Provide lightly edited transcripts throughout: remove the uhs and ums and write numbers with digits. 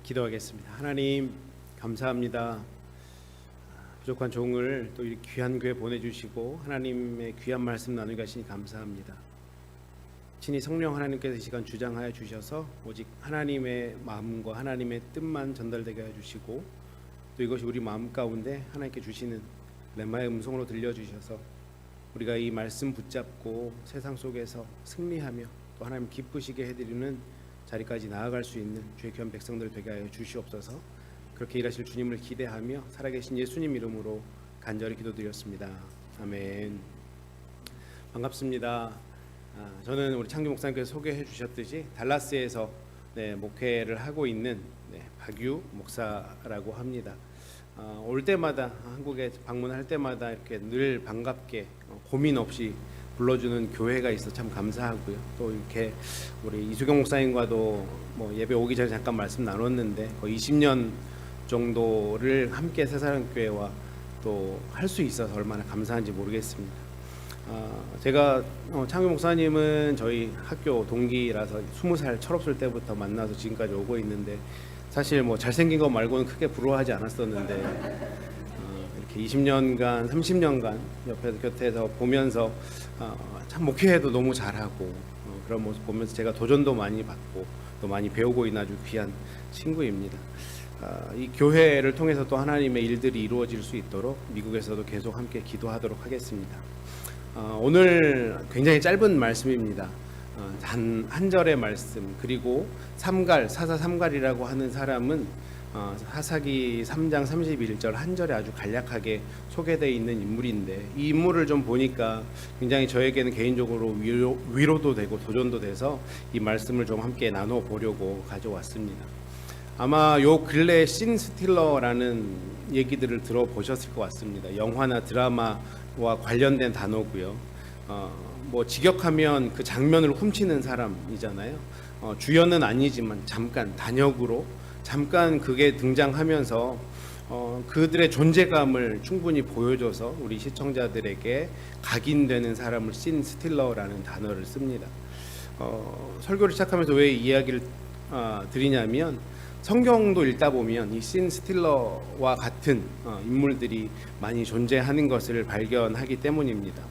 기도하겠습니다. 하나님 감사합니다. 부족한 종을 또 이렇게 귀한 교회 보내주시고 하나님의 귀한 말씀 나누게 하시니 감사합니다. 친히 성령 하나님께서 이 시간 주장하여 주셔서 오직 하나님의 마음과 하나님의 뜻만 전달되게 해주시고 또 이것이 우리 마음 가운데 하나님께 주시는 렘마의 음성으로 들려주셔서 우리가 이 말씀 붙잡고 세상 속에서 승리하며 또 하나님 기쁘시게 해드리는 자리까지 나아갈 수 있는 주의 귀한 백성들 되게 하여 주시옵소서. 그렇게 일하실 주님을 기대하며 살아계신 예수님 이름으로 간절히 기도드렸습니다. 아멘. 반갑습니다. 저는 우리 창규 목사님께서 소개해 주셨듯이 달라스에서 목회를 하고 있는 박유 목사라고 합니다. 올 때마다 한국에 방문할 때마다 이렇게 늘 반갑게 고민 없이 불러주는 교회가 있어 참 감사하고요. 또 이렇게 우리 이수경 목사님과도 예배 오기 전에 잠깐 말씀 나눴는데 거의 20년 정도를 함께 새사랑교회와 또 할 수 있어서 얼마나 감사한지 모르겠습니다. 제가 창규 목사님은 저희 학교 동기라서 20살 철없을 때부터 만나서 지금까지 오고 있는데 사실 잘생긴 거 말고는 크게 부러워하지 않았었는데 이렇게 20년간 30년간 옆에서 곁에서 보면서 참 목회도 너무 잘하고 그런 모습 보면서 제가 도전도 많이 받고 또 많이 배우고 있는 아주 귀한 친구입니다. 이 교회를 통해서 또 하나님의 일들이 이루어질 수 있도록 미국에서도 계속 함께 기도하도록 하겠습니다. 오늘 굉장히 짧은 말씀입니다. 한 절의 말씀, 그리고 사사 삼갈이라고 하는 사람은 사사기 3장 31절 한 절에 아주 간략하게 소개되어 있는 인물인데 이 인물을 좀 보니까 굉장히 저에게는 개인적으로 위로도 되고 도전도 돼서 이 말씀을 좀 함께 나눠보려고 가져왔습니다. 아마 요 근래에 신 스틸러라는 얘기들을 들어보셨을 것 같습니다. 영화나 드라마와 관련된 단어고요. 직역하면 그 장면을 훔치는 사람이잖아요. 주연은 아니지만 잠깐 단역으로 잠깐 그게 등장하면서 그들의 존재감을 충분히 보여줘서 우리 시청자들에게 각인되는 사람을 신 스틸러라는 단어를 씁니다. 설교를 시작하면서 왜 이야기를 드리냐면 성경도 읽다 보면 이 신 스틸러와 같은 인물들이 많이 존재하는 것을 발견하기 때문입니다.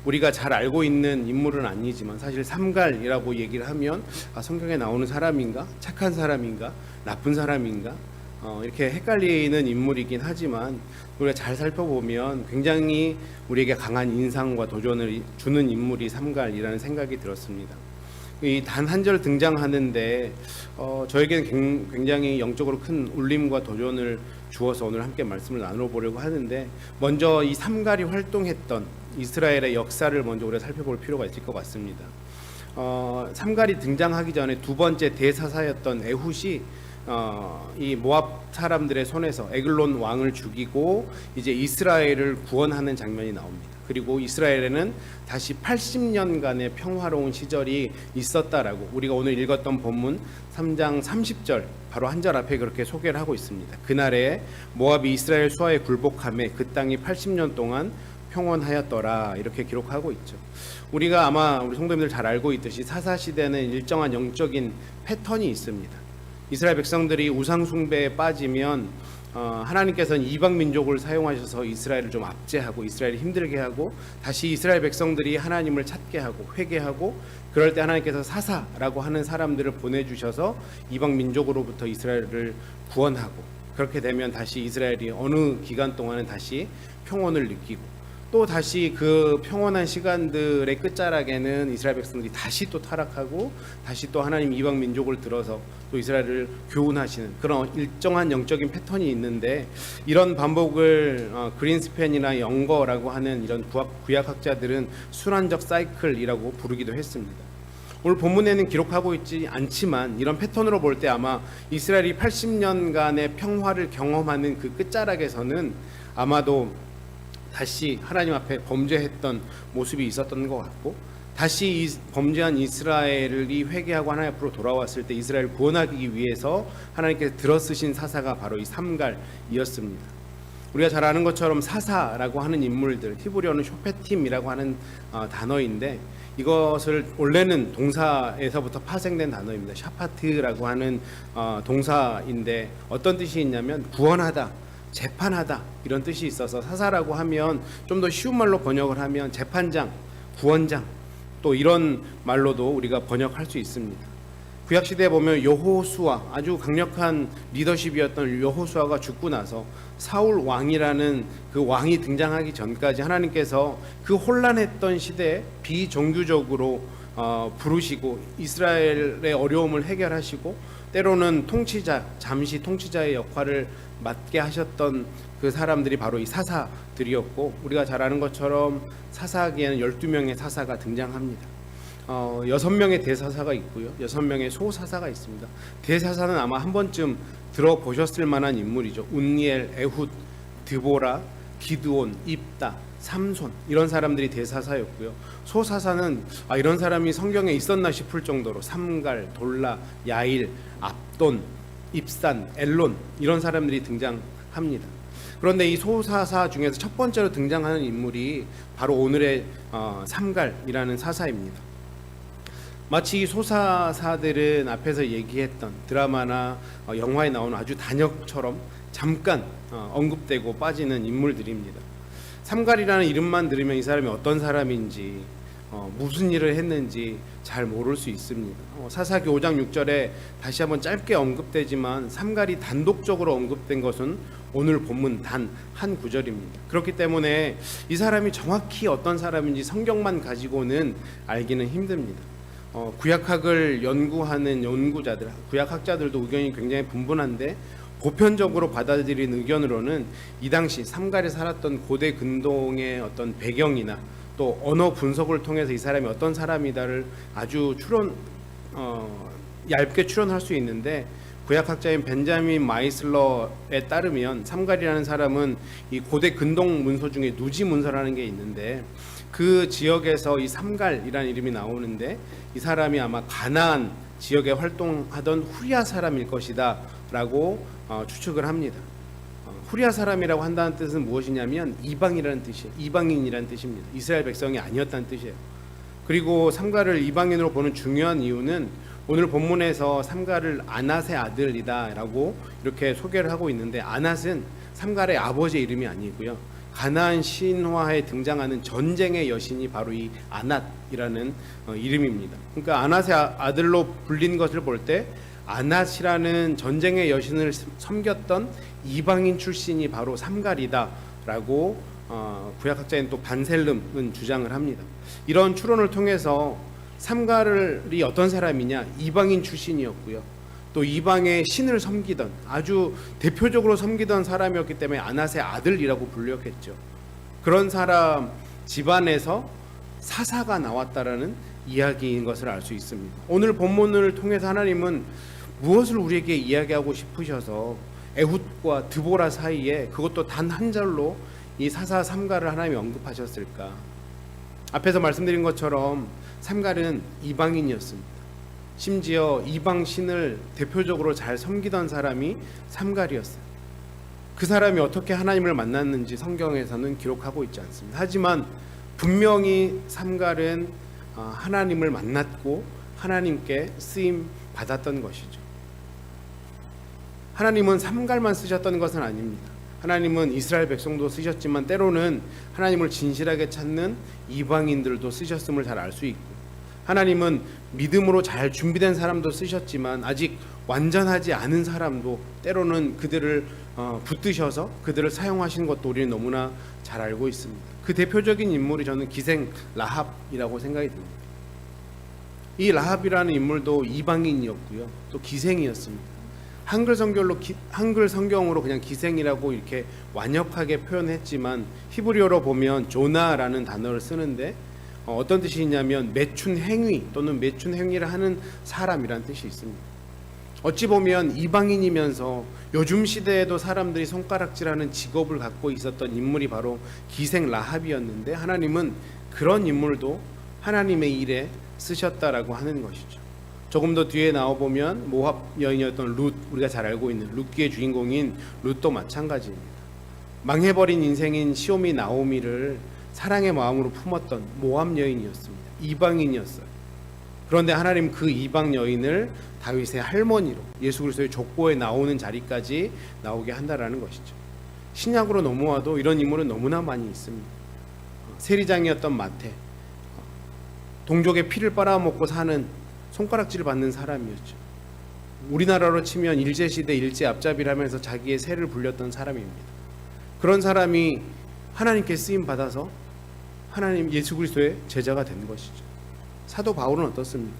우리가 잘 알고 있는 인물은 아니지만 사실 삼갈이라고 얘기를 하면 성경에 나오는 사람인가? 착한 사람인가? 나쁜 사람인가? 이렇게 헷갈리는 인물이긴 하지만 우리가 잘 살펴보면 굉장히 우리에게 강한 인상과 도전을 주는 인물이 삼갈이라는 생각이 들었습니다. 이 단 한 절 등장하는데 저에게는 굉장히 영적으로 큰 울림과 도전을 주어서 오늘 함께 말씀을 나눠보려고 하는데 먼저 이 삼갈이 활동했던 이스라엘의 역사를 먼저 우리가 살펴볼 필요가 있을 것 같습니다. 삼갈이 등장하기 전에 두 번째 대사사였던 에훗이 이 모압 사람들의 손에서 에글론 왕을 죽이고 이제 이스라엘을 구원하는 장면이 나옵니다. 그리고 이스라엘에는 다시 80년간의 평화로운 시절이 있었다라고 우리가 오늘 읽었던 본문 3장 30절 바로 한 절 앞에 그렇게 소개를 하고 있습니다. 그날에 모압이 이스라엘 수하에 굴복함에 그 땅이 80년 동안 평온하였더라 이렇게 기록하고 있죠. 우리가 아마 우리 성도님들 잘 알고 있듯이 사사시대는 일정한 영적인 패턴이 있습니다. 이스라엘 백성들이 우상 숭배에 빠지면 하나님께서는 이방 민족을 사용하셔서 이스라엘을 좀 압제하고 이스라엘을 힘들게 하고 다시 이스라엘 백성들이 하나님을 찾게 하고 회개하고 그럴 때 하나님께서 사사라고 하는 사람들을 보내주셔서 이방 민족으로부터 이스라엘을 구원하고 그렇게 되면 다시 이스라엘이 어느 기간 동안은 다시 평온을 느끼고 또 다시 그 평온한 시간들의 끝자락에는 이스라엘 백성들이 다시 또 타락하고 다시 또 하나님 이방 민족을 들어서 또 이스라엘을 교훈하시는 그런 일정한 영적인 패턴이 있는데 이런 반복을 그린스팬이나 영거라고 하는 이런 구약학자들은 순환적 사이클이라고 부르기도 했습니다. 오늘 본문에는 기록하고 있지 않지만 이런 패턴으로 볼 때 아마 이스라엘이 80년간의 평화를 경험하는 그 끝자락에서는 아마도 다시 하나님 앞에 범죄했던 모습이 있었던 것 같고 다시 이 범죄한 이스라엘이 회개하고 하나님 앞으로 돌아왔을 때 이스라엘을 구원하기 위해서 하나님께서 들어쓰신 사사가 바로 이 삼갈이었습니다. 우리가 잘 아는 것처럼 사사라고 하는 인물들 히브리어는 쇼페팀이라고 하는 단어인데 이것을 원래는 동사에서부터 파생된 단어입니다. 샤파트라고 하는 동사인데 어떤 뜻이 있냐면 구원하다, 재판하다 이런 뜻이 있어서 사사라고 하면 좀 더 쉬운 말로 번역을 하면 재판장, 구원장 또 이런 말로도 우리가 번역할 수 있습니다. 구약 시대에 보면 여호수아, 아주 강력한 리더십이었던 여호수아가 죽고 나서 사울 왕이라는 그 왕이 등장하기 전까지 하나님께서 그 혼란했던 시대에 비정규적으로 부르시고 이스라엘의 어려움을 해결하시고 때로는 통치자, 잠시 통치자의 역할을 맡게 하셨던 그 사람들이 바로 이 사사들이었고, 우리가 잘 아는 것처럼 사사기에는 12명의 사사가 등장합니다. 6명의 대사사가 있고요, 6명의 소사사가 있습니다. 대사사는 아마 한 번쯤 들어보셨을 만한 인물이죠. 운니엘, 에훗, 드보라, 기드온, 입다, 삼손 이런 사람들이 대사사였고요. 소사사는 이런 사람이 성경에 있었나 싶을 정도로 삼갈, 돌라, 야일, 압돈, 입산, 엘론 이런 사람들이 등장합니다. 그런데 이 소사사 중에서 첫 번째로 등장하는 인물이 바로 오늘의 삼갈이라는 사사입니다. 마치 이 소사사들은 앞에서 얘기했던 드라마나 영화에 나오는 아주 단역처럼 잠깐 언급되고 빠지는 인물들입니다. 삼갈이라는 이름만 들으면 이 사람이 어떤 사람인지 무슨 일을 했는지 잘 모를 수 있습니다. 사사기 5장 6절에 다시 한번 짧게 언급되지만 삼갈이 단독적으로 언급된 것은 오늘 본문 단 한 구절입니다. 그렇기 때문에 이 사람이 정확히 어떤 사람인지 성경만 가지고는 알기는 힘듭니다. 구약학을 연구하는 연구자들, 구약학자들도 의견이 굉장히 분분한데 보편적으로 받아들인 의견으로는 이 당시 삼갈에 살았던 고대 근동의 어떤 배경이나 또 언어 분석을 통해서 이 사람이 어떤 사람이다를 아주 얇게 추론할 수 있는데, 구약학자인 벤자민 마이슬러에 따르면 삼갈이라는 사람은 이 고대 근동 문서 중에 누지 문서라는 게 있는데 그 지역에서 이 삼갈이라는 이름이 나오는데 이 사람이 아마 가나안 지역에 활동하던 후리아 사람일 것이다 라고 추측을 합니다. 후리아 사람이라고 한다는 뜻은 무엇이냐면 이방이라는 뜻이에요. 이방인이라는 뜻입니다. 이스라엘 백성이 아니었다는 뜻이에요. 그리고 삼갈을 이방인으로 보는 중요한 이유는 오늘 본문에서 삼갈을 아낫의 아들이다 라고 이렇게 소개를 하고 있는데, 아낫은 삼갈의 아버지의 이름이 아니고요, 가나안 신화에 등장하는 전쟁의 여신이 바로 이 아낫이라는 이름입니다. 그러니까 아낫의 아들로 불린 것을 볼 때 아낫이라는 전쟁의 여신을 섬겼던 이방인 출신이 바로 삼갈이다라고 구약학자인 또 반셀름은 주장을 합니다. 이런 추론을 통해서 삼갈이 어떤 사람이냐, 이방인 출신이었고요, 또 이방의 신을 섬기던 아주 대표적으로 섬기던 사람이었기 때문에 아낫의 아들이라고 불렸겠죠. 그런 사람 집안에서 사사가 나왔다라는 이야기인 것을 알 수 있습니다. 오늘 본문을 통해서 하나님은 무엇을 우리에게 이야기하고 싶으셔서 에훗과 드보라 사이에, 그것도 단 한 절로 이 사사 삼갈을 하나님이 언급하셨을까? 앞에서 말씀드린 것처럼 삼갈은 이방인이었습니다. 심지어 이방 신을 대표적으로 잘 섬기던 사람이 삼갈이었어요. 그 사람이 어떻게 하나님을 만났는지 성경에서는 기록하고 있지 않습니다. 하지만 분명히 삼갈은 하나님을 만났고 하나님께 쓰임 받았던 것이죠. 하나님은 삼갈만 쓰셨던 것은 아닙니다. 하나님은 이스라엘 백성도 쓰셨지만 때로는 하나님을 진실하게 찾는 이방인들도 쓰셨음을 잘 알 수 있고, 하나님은 믿음으로 잘 준비된 사람도 쓰셨지만 아직 완전하지 않은 사람도 때로는 그들을 붙드셔서 그들을 사용하시는 것도 우리는 너무나 잘 알고 있습니다. 그 대표적인 인물이 저는 기생 라합이라고 생각이 듭니다. 이 라합이라는 인물도 이방인이었고요, 또 기생이었습니다. 한글 성경으로 그냥 기생이라고 이렇게 완역하게 표현했지만 히브리어로 보면 조나라는 단어를 쓰는데 어떤 뜻이 있냐면 매춘 행위 또는 매춘 행위를 하는 사람이라는 뜻이 있습니다. 어찌 보면 이방인이면서 요즘 시대에도 사람들이 손가락질하는 직업을 갖고 있었던 인물이 바로 기생 라합이었는데, 하나님은 그런 인물도 하나님의 일에 쓰셨다라고 하는 것이죠. 조금 더 뒤에 나와보면 모압 여인이었던 룻, 우리가 잘 알고 있는 룻기의 주인공인 룻도 마찬가지입니다. 망해버린 인생인 시오미 나오미를 사랑의 마음으로 품었던 모압 여인이었습니다. 이방인이었어요. 그런데 하나님 그 이방 여인을 다윗의 할머니로 예수 그리스도의 족보에 나오는 자리까지 나오게 한다라는 것이죠. 신약으로 넘어와도 이런 인물은 너무나 많이 있습니다. 세리장이었던 마태, 동족의 피를 빨아먹고 사는 손가락질 받는 사람이었죠. 우리나라로 치면 일제시대 일제 앞잡이라면서 자기의 세를 불렸던 사람입니다. 그런 사람이 하나님께 쓰임 받아서 하나님 예수 그리스도의 제자가 된 것이죠. 사도 바울은 어떻습니까?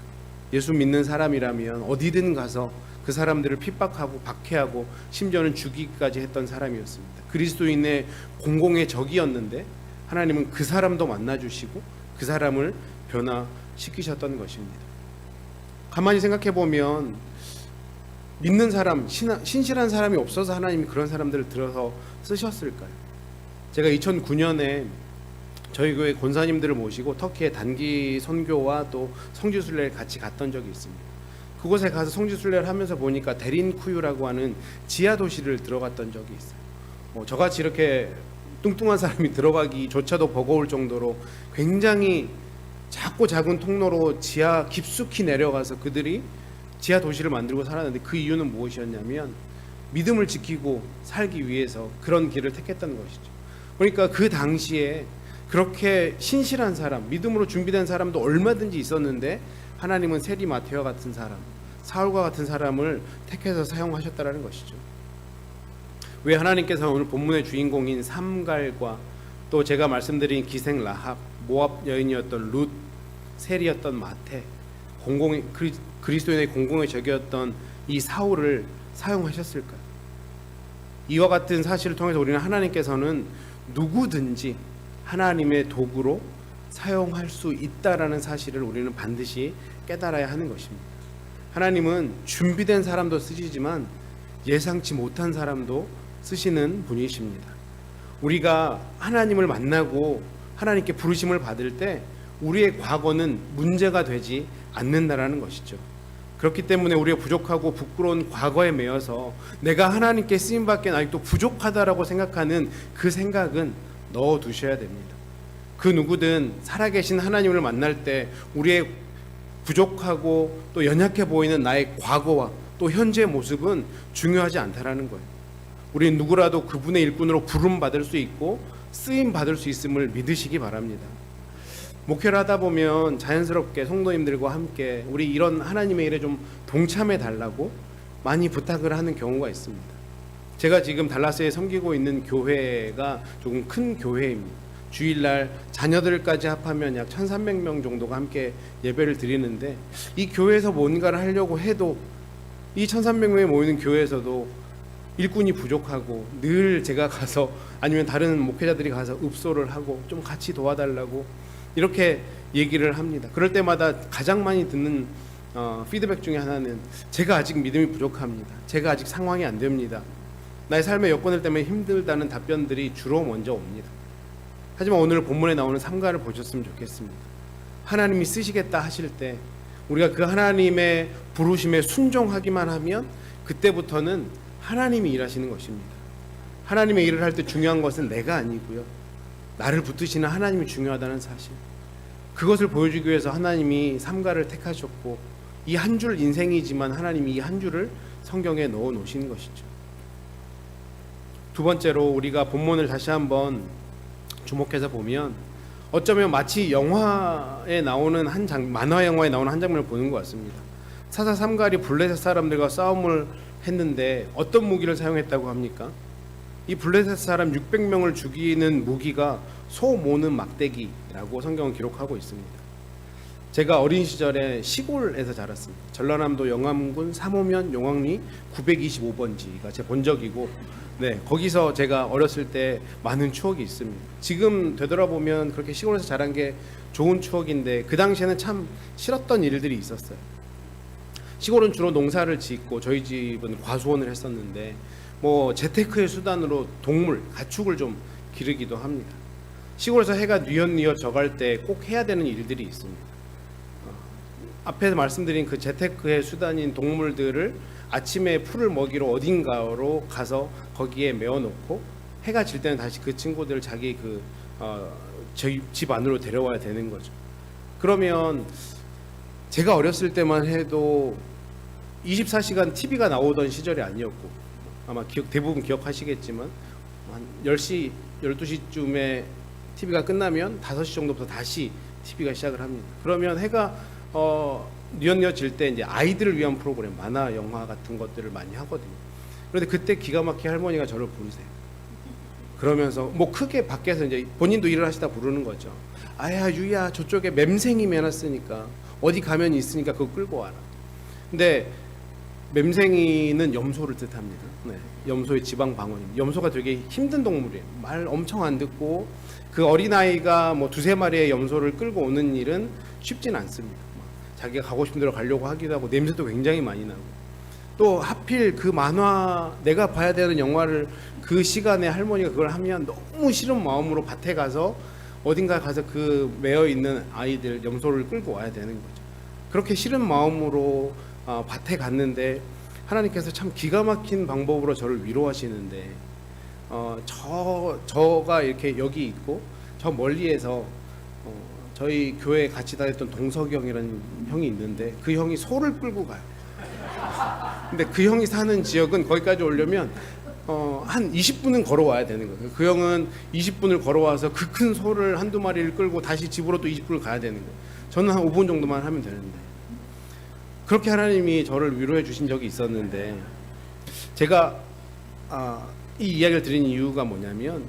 예수 믿는 사람이라면 어디든 가서 그 사람들을 핍박하고 박해하고 심지어는 죽이기까지 했던 사람이었습니다. 그리스도인의 공공의 적이었는데 하나님은 그 사람도 만나주시고 그 사람을 변화시키셨던 것입니다. 가만히 생각해 보면 믿는 사람, 신실한 사람이 없어서 하나님이 그런 사람들을 들어서 쓰셨을까요? 제가 2009년에 저희 교회 권사님들을 모시고 터키의 단기 선교와 또 성지순례를 같이 갔던 적이 있습니다. 그곳에 가서 성지순례를 하면서 보니까 데린쿠유라고 하는 지하 도시를 들어갔던 적이 있어요. 저같이 이렇게 뚱뚱한 사람이 들어가기조차도 버거울 정도로 굉장히 작고 작은 통로로 지하 깊숙이 내려가서 그들이 지하 도시를 만들고 살았는데 그 이유는 무엇이었냐면 믿음을 지키고 살기 위해서 그런 길을 택했다는 것이죠. 그러니까 그 당시에 그렇게 신실한 사람, 믿음으로 준비된 사람도 얼마든지 있었는데 하나님은 세리 마테와 같은 사람, 사울과 같은 사람을 택해서 사용하셨다는 것이죠. 왜 하나님께서 오늘 본문의 주인공인 삼갈과 또 제가 말씀드린 기생 라합, 모압 여인이었던 룻, 세리였던 마테, 그리스도인의 공공의 적이었던 이 사울을 사용하셨을까요? 이와 같은 사실을 통해서 우리는 하나님께서는 누구든지 하나님의 도구로 사용할 수 있다라는 사실을 우리는 반드시 깨달아야 하는 것입니다. 하나님은 준비된 사람도 쓰시지만 예상치 못한 사람도 쓰시는 분이십니다. 우리가 하나님을 만나고 하나님께 부르심을 받을 때 우리의 과거는 문제가 되지 않는다라는 것이죠. 그렇기 때문에 우리가 부족하고 부끄러운 과거에 매여서 내가 하나님께 쓰임받기에 아직도 부족하다라고 생각하는 그 생각은 넣어두셔야 됩니다. 그 누구든 살아계신 하나님을 만날 때 우리의 부족하고 또 연약해 보이는 나의 과거와 또 현재의 모습은 중요하지 않다라는 거예요. 우리는 누구라도 그분의 일꾼으로 부름받을 수 있고 쓰임받을 수 있음을 믿으시기 바랍니다. 목회를 하다 보면 자연스럽게 성도님들과 함께 우리 이런 하나님의 일에 좀 동참해 달라고 많이 부탁을 하는 경우가 있습니다. 제가 지금 달라스에 섬기고 있는 교회가 조금 큰 교회입니다. 주일날 자녀들까지 합하면 약 1,300명 정도가 함께 예배를 드리는데 이 교회에서 뭔가를 하려고 해도 이 1,300명이 모이는 교회에서도 일꾼이 부족하고 늘 제가 가서 아니면 다른 목회자들이 가서 읍소를 하고 좀 같이 도와달라고 이렇게 얘기를 합니다. 그럴 때마다 가장 많이 듣는 피드백 중에 하나는 제가 아직 믿음이 부족합니다. 제가 아직 상황이 안 됩니다. 나의 삶의 여건들 때문에 힘들다는 답변들이 주로 먼저 옵니다. 하지만 오늘 본문에 나오는 삼가를 보셨으면 좋겠습니다. 하나님이 쓰시겠다 하실 때 우리가 그 하나님의 부르심에 순종하기만 하면 그때부터는 하나님이 일하시는 것입니다. 하나님의 일을 할 때 중요한 것은 내가 아니고요. 나를 붙드시는 하나님이 중요하다는 사실. 그것을 보여주기 위해서 하나님이 삼가를 택하셨고 이 한 줄 인생이지만 하나님이 이 한 줄을 성경에 넣어 놓으신 것이죠. 두 번째로 우리가 본문을 다시 한번 주목해서 보면 어쩌면 마치 영화에 나오는 만화 영화에 나오는 한 장면을 보는 것 같습니다. 사사 삼갈이 블레셋 사람들과 싸움을 했는데 어떤 무기를 사용했다고 합니까? 이 블레셋 사람 600명을 죽이는 무기가 소 모는 막대기라고 성경은 기록하고 있습니다. 제가 어린 시절에 시골에서 자랐습니다. 전라남도 영암군 삼호면 용왕리 925번지가 제 본적이고 거기서 제가 어렸을 때 많은 추억이 있습니다. 지금 되돌아보면 그렇게 시골에서 자란 게 좋은 추억인데 그 당시에는 참 싫었던 일들이 있었어요. 시골은 주로 농사를 짓고 저희 집은 과수원을 했었는데 재테크의 수단으로 동물, 가축을 좀 기르기도 합니다. 시골에서 해가 뉘엿뉘엿 져갈 때 꼭 해야 되는 일들이 있습니다. 앞에서 말씀드린 그 재테크의 수단인 동물들을 아침에 풀을 먹이러 어딘가로 가서 거기에 메어놓고 해가 질 때는 다시 그 친구들을 자기 집 안으로 데려와야 되는 거죠. 그러면 제가 어렸을 때만 해도 24시간 TV가 나오던 시절이 아니었고, 아마 대부분 기억하시겠지만 한 10시, 12시쯤에 TV가 끝나면 5시 정도부터 다시 TV가 시작을 합니다. 그러면 해가 뉘엿뉘엿질 때 이제 아이들을 위한 프로그램, 만화, 영화 같은 것들을 많이 하거든요. 그런데 그때 기가 막히게 할머니가 저를 부르세요. 그러면서 뭐 크게 밖에서 이제 본인도 일을 하시다 부르는 거죠. 아야 유야, 저쪽에 맴생이 매놨으니까 어디 가면 있으니까 그거 끌고 와라. 근데 맴생이는 염소를 뜻합니다. 네, 염소의 지방 방언입니다. 염소가 되게 힘든 동물이에요. 말 엄청 안 듣고, 그 어린아이가 뭐 2-3마리의 염소를 끌고 오는 일은 쉽진 않습니다. 자기가 가고 싶은 데로 가려고 하기도 하고, 냄새도 굉장히 많이 나고, 또 하필 그 만화, 내가 봐야 되는 영화를 그 시간에 할머니가 그걸 하면 너무 싫은 마음으로 밭에 가서 어딘가 가서 그 매여 있는 아이들, 염소를 끌고 와야 되는 거죠. 그렇게 싫은 마음으로 밭에 갔는데 하나님께서 참 기가 막힌 방법으로 저를 위로하시는데, 저가 이렇게 여기 있고 저 멀리에서 저희 교회에 같이 다녔던 동석이 형이라는 형이 있는데, 그 형이 소를 끌고 가요. 근데 그 형이 사는 지역은 거기까지 오려면 한 20분은 걸어와야 되는 거예요. 그 형은 20분을 걸어와서 그 큰 소를 한두 마리를 끌고 다시 집으로 또 20분을 가야 되는 거예요. 저는 한 5분 정도만 하면 되는데, 그렇게 하나님이 저를 위로해 주신 적이 있었는데, 제가 이 이야기를 드린 이유가 뭐냐면,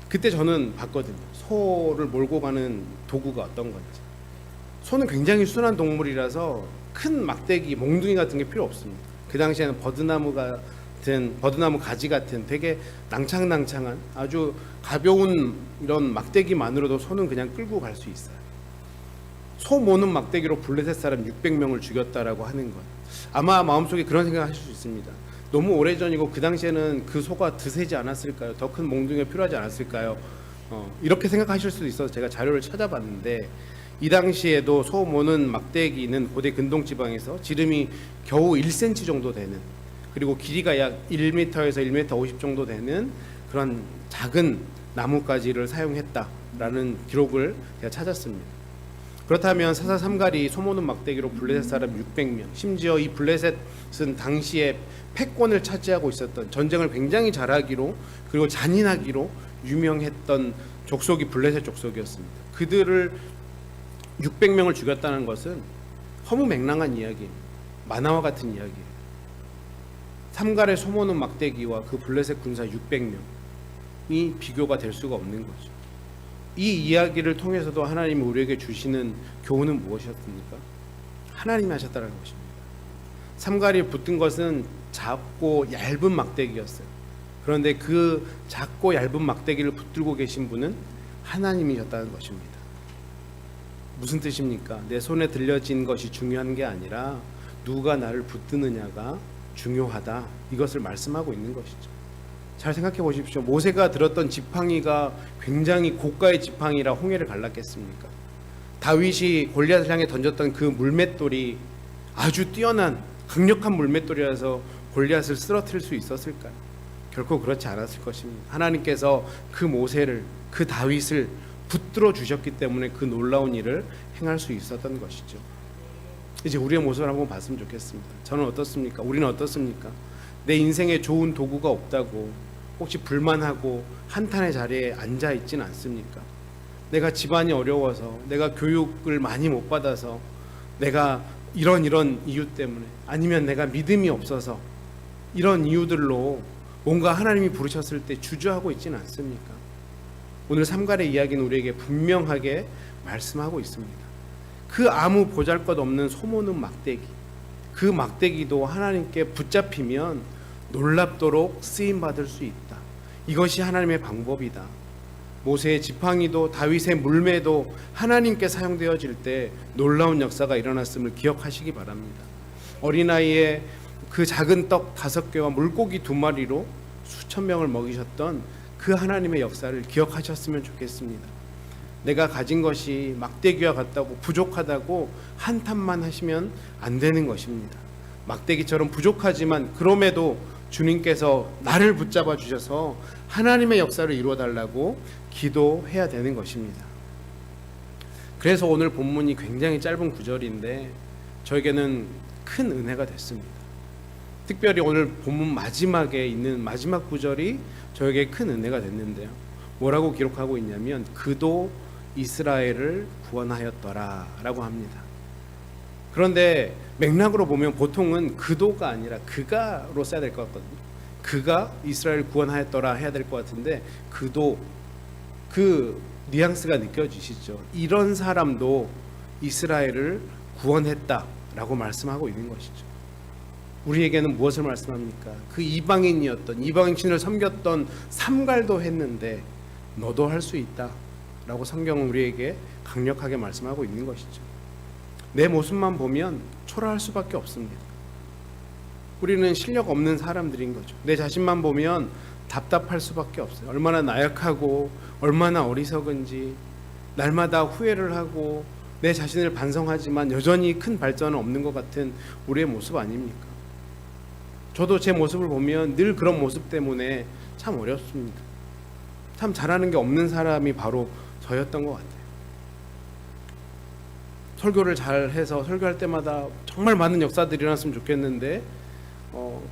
그때 저는 봤거든요. 소를 몰고 가는 도구가 어떤 건지. 소는 굉장히 순한 동물이라서 큰 막대기, 몽둥이 같은 게 필요 없습니다. 그 당시에는 버드나무 가지 같은 되게 낭창낭창한 아주 가벼운 이런 막대기만으로도 소는 그냥 끌고 갈 수 있어요. 소 모는 막대기로 블레셋 사람 600명을 죽였다라고 하는 것, 아마 마음속에 그런 생각을 하실 수 있습니다. 너무 오래전이고 그 당시에는 그 소가 드세지 않았을까요? 더 큰 몽둥이가 필요하지 않았을까요? 이렇게 생각하실 수도 있어서 제가 자료를 찾아봤는데, 이 당시에도 소 모는 막대기는 고대 근동지방에서 지름이 겨우 1cm 정도 되는, 그리고 길이가 약 1m에서 1m 50 정도 되는 그런 작은 나뭇가지를 사용했다라는 기록을 제가 찾았습니다. 그렇다면 사사 삼갈이 소모는 막대기로 블레셋 사람 600명, 심지어 이 블레셋은 당시에 패권을 차지하고 있었던, 전쟁을 굉장히 잘하기로 그리고 잔인하기로 유명했던 족속이 블레셋 족속이었습니다. 그들을 600명을 죽였다는 것은 허무맹랑한 이야기예요. 만화와 같은 이야기예요. 삼갈의 소모는 막대기와 그 블레셋 군사 600명이 비교가 될 수가 없는 거죠. 이 이야기를 통해서도 하나님이 우리에게 주시는 교훈은 무엇이었습니까? 하나님이 하셨다는 것입니다. 삼갈이 붙은 것은 작고 얇은 막대기였어요. 그런데 그 작고 얇은 막대기를 붙들고 계신 분은 하나님이셨다는 것입니다. 무슨 뜻입니까? 내 손에 들려진 것이 중요한 게 아니라 누가 나를 붙드느냐가 중요하다, 이것을 말씀하고 있는 것이죠. 잘 생각해 보십시오. 모세가 들었던 지팡이가 굉장히 고가의 지팡이라 홍해를 갈랐겠습니까? 다윗이 골리앗을 향해 던졌던 그 물맷돌이 아주 뛰어난 강력한 물맷돌이라서 골리앗을 쓰러뜨릴 수 있었을까요? 결코 그렇지 않았을 것입니다. 하나님께서 그 모세를, 그 다윗을 붙들어 주셨기 때문에 그 놀라운 일을 행할 수 있었던 것이죠. 이제 우리의 모습을 한번 봤으면 좋겠습니다. 저는 어떻습니까? 우리는 어떻습니까? 내 인생에 좋은 도구가 없다고 혹시 불만하고 한탄의 자리에 앉아 있진 않습니까? 내가 집안이 어려워서, 내가 교육을 많이 못 받아서, 내가 이런 이유 때문에, 아니면 내가 믿음이 없어서, 이런 이유들로 뭔가 하나님이 부르셨을 때 주저하고 있지는 않습니까? 오늘 삼갈의 이야기는 우리에게 분명하게 말씀하고 있습니다. 그 아무 보잘것없는 소모는 막대기, 그 막대기도 하나님께 붙잡히면 놀랍도록 쓰임받을 수 있다. 이것이 하나님의 방법이다. 모세의 지팡이도 다윗의 물매도 하나님께 사용되어질 때 놀라운 역사가 일어났음을 기억하시기 바랍니다. 어린아이의 그 작은 떡 5개와 물고기 2마리로 수천 명을 먹이셨던 그 하나님의 역사를 기억하셨으면 좋겠습니다. 내가 가진 것이 막대기와 같다고, 부족하다고 한탄만 하시면 안 되는 것입니다. 막대기처럼 부족하지만 그럼에도 주님께서 나를 붙잡아 주셔서 하나님의 역사를 이루어 달라고 기도해야 되는 것입니다. 그래서 오늘 본문이 굉장히 짧은 구절인데 저에게는 큰 은혜가 됐습니다. 특별히 오늘 본문 마지막에 있는 마지막 구절이 저에게 큰 은혜가 됐는데요. 뭐라고 기록하고 있냐면 그도 이스라엘을 구원하였더라 라고 합니다. 그런데 맥락으로 보면 보통은 그도가 아니라 그가로 써야 될 것 같거든요. 그가 이스라엘을 구원하였더라 해야 될 것 같은데 그도, 그 뉘앙스가 느껴지시죠? 이런 사람도 이스라엘을 구원했다라고 말씀하고 있는 것이죠. 우리에게는 무엇을 말씀합니까? 그 이방인이었던, 이방인 신을 섬겼던 삼갈도 했는데 너도 할 수 있다 라고 성경은 우리에게 강력하게 말씀하고 있는 것이죠. 내 모습만 보면 초라할 수밖에 없습니다. 우리는 실력 없는 사람들인 거죠. 내 자신만 보면 답답할 수밖에 없어요. 얼마나 나약하고 얼마나 어리석은지 날마다 후회를 하고 내 자신을 반성하지만 여전히 큰 발전은 없는 것 같은 우리의 모습 아닙니까? 저도 제 모습을 보면 늘 그런 모습 때문에 참 어렵습니다. 참 잘하는 게 없는 사람이 바로 저였던 것 같아요. 설교를 잘해서 설교할 때마다 정말 많은 역사들이 일어났으면 좋겠는데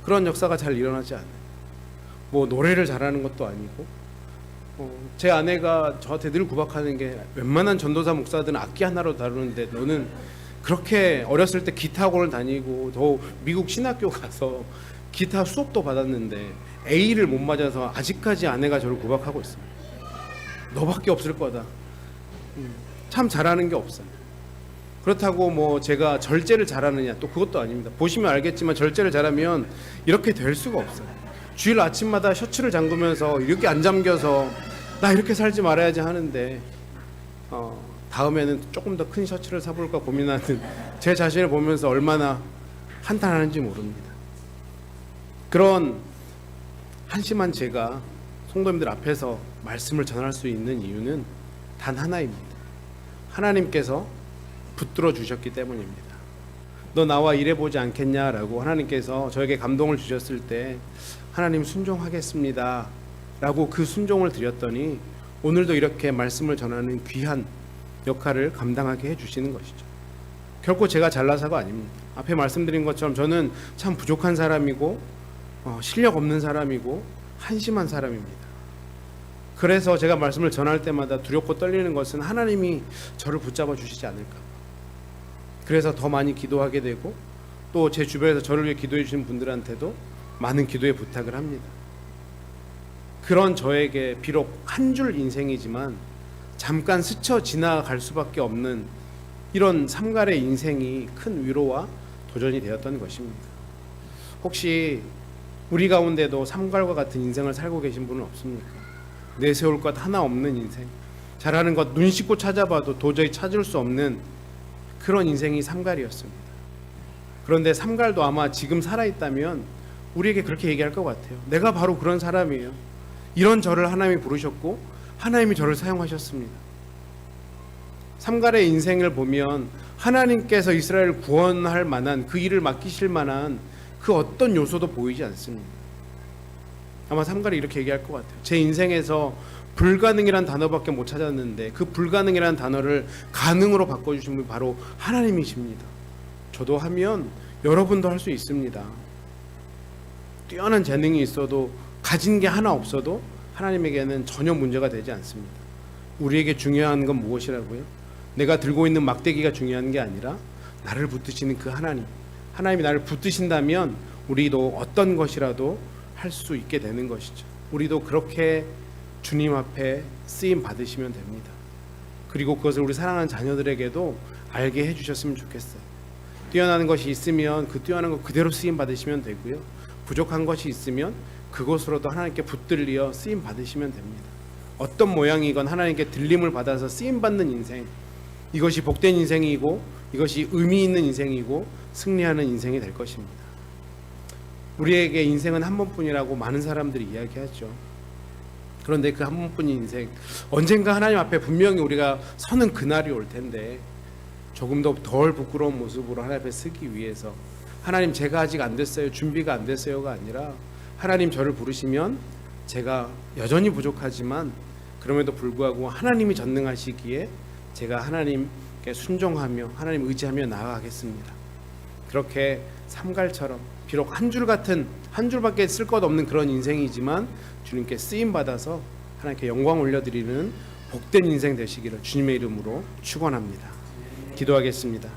그런 역사가 잘 일어나지 않아요. 뭐 노래를 잘하는 것도 아니고 제 아내가 저한테 늘 구박하는 게 웬만한 전도사 목사들은 악기 하나로 다루는데 너는 그렇게 어렸을 때 기타 학원을 다니고 더 미국 신학교 가서 기타 수업도 받았는데 A를 못 맞아서 아직까지 아내가 저를 구박하고 있습니다. 너밖에 없을 거다. 참 잘하는 게 없어요. 그렇다고 뭐 제가 절제를 잘하느냐, 또 그것도 아닙니다. 보시면 알겠지만 절제를 잘하면 이렇게 될 수가 없어요. 주일 아침마다 셔츠를 잠그면서 이렇게 안 잠겨서 나 이렇게 살지 말아야지 하는데 다음에는 조금 더 큰 셔츠를 사볼까 고민하는 제 자신을 보면서 얼마나 한탄하는지 모릅니다. 그런 한심한 제가 성도님들 앞에서 말씀을 전할 수 있는 이유는 단 하나입니다. 하나님께서 붙들어 주셨기 때문입니다. 너 나와 일해보지 않겠냐라고 하나님께서 저에게 감동을 주셨을 때 하나님 순종하겠습니다 라고 그 순종을 드렸더니 오늘도 이렇게 말씀을 전하는 귀한 역할을 감당하게 해주시는 것이죠. 결코 제가 잘나서가 아닙니다. 앞에 말씀드린 것처럼 저는 참 부족한 사람이고 실력 없는 사람이고 한심한 사람입니다. 그래서 제가 말씀을 전할 때마다 두렵고 떨리는 것은 하나님이 저를 붙잡아 주시지 않을까. 그래서 더 많이 기도하게 되고 또 제 주변에서 저를 위해 기도해 주시는 분들한테도 많은 기도의 부탁을 합니다. 그런 저에게 비록 한 줄 인생이지만 잠깐 스쳐 지나갈 수밖에 없는 이런 삼갈의 인생이 큰 위로와 도전이 되었던 것입니다. 혹시 우리 가운데도 삼갈과 같은 인생을 살고 계신 분은 없습니까? 내세울 것 하나 없는 인생, 잘하는 것 눈 씻고 찾아봐도 도저히 찾을 수 없는 그런 인생이 삼갈이었습니다. 그런데 삼갈도 아마 지금 살아있다면 우리에게 그렇게 얘기할 것 같아요. 내가 바로 그런 사람이에요. 이런 저를 하나님이 부르셨고 하나님이 저를 사용하셨습니다. 삼갈의 인생을 보면 하나님께서 이스라엘을 구원할 만한 그 일을 맡기실 만한 그 어떤 요소도 보이지 않습니다. 아마 삼갈이 이렇게 얘기할 것 같아요. 제 인생에서 불가능이란 단어밖에 못 찾았는데 그 불가능이란 단어를 가능으로 바꿔주신 분이 바로 하나님이십니다. 저도 하면 여러분도 할 수 있습니다. 뛰어난 재능이 있어도 가진 게 하나 없어도 하나님에게는 전혀 문제가 되지 않습니다. 우리에게 중요한 건 무엇이라고요? 내가 들고 있는 막대기가 중요한 게 아니라 나를 붙드시는 그 하나님. 하나님이 나를 붙드신다면 우리도 어떤 것이라도 할 수 있게 되는 것이죠. 우리도 그렇게 주님 앞에 쓰임 받으시면 됩니다. 그리고 그것을 우리 사랑하는 자녀들에게도 알게 해주셨으면 좋겠어요. 뛰어나는 것이 있으면 그 뛰어난 것 그대로 쓰임 받으시면 되고요. 부족한 것이 있으면 그것으로도 하나님께 붙들려 쓰임 받으시면 됩니다. 어떤 모양이건 하나님께 들림을 받아서 쓰임 받는 인생, 이것이 복된 인생이고 이것이 의미 있는 인생이고 승리하는 인생이 될 것입니다. 우리에게 인생은 한 번뿐이라고 많은 사람들이 이야기하죠. 그런데 그 한 번뿐인 인생, 언젠가 하나님 앞에 분명히 우리가 서는 그날이 올 텐데 조금 더 덜 부끄러운 모습으로 하나님 앞에 서기 위해서 하나님 제가 아직 안 됐어요, 준비가 안 됐어요가 아니라 하나님 저를 부르시면 제가 여전히 부족하지만 그럼에도 불구하고 하나님이 전능하시기에 제가 하나님 하나님께 순종하며 하나님 의지하며 나아가겠습니다. 그렇게 삼갈처럼 비록 한 줄밖에 쓸 것 없는 그런 인생이지만 주님께 쓰임 받아서 하나님께 영광 올려드리는 복된 인생 되시기를 주님의 이름으로 축원합니다. 기도하겠습니다.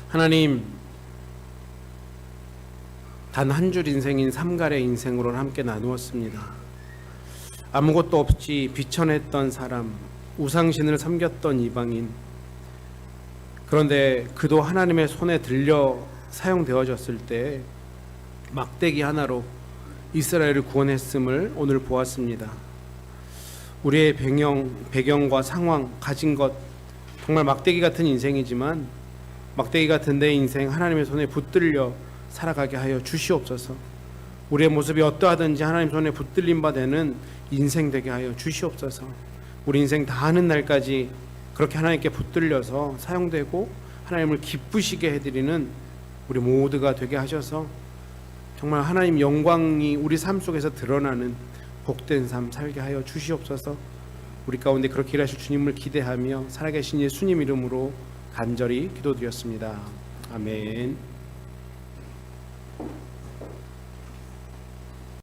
하나님, 단 한 줄 인생인 삼갈의 인생으로 함께 나누었습니다. 아무것도 없이 비천했던 사람, 우상신을 섬겼던 이방인, 그런데 그도 하나님의 손에 들려 사용되어졌을 때 막대기 하나로 이스라엘을 구원했음을 오늘 보았습니다. 우리의 배경과 상황, 가진 것, 정말 막대기 같은 인생이지만 막대기 같은 내 인생 하나님의 손에 붙들려 살아가게 하여 주시옵소서. 우리의 모습이 어떠하든지 하나님 손에 붙들림 바 되는 인생 되게 하여 주시옵소서. 우리 인생 다 하는 날까지 그렇게 하나님께 붙들려서 사용되고 하나님을 기쁘시게 해드리는 우리 모두가 되게 하셔서 정말 하나님 영광이 우리 삶 속에서 드러나는 복된 삶 살게 하여 주시옵소서. 우리 가운데 그렇게 일하실 주님을 기대하며 살아계신 예수님 이름으로 간절히 기도드렸습니다. 아멘.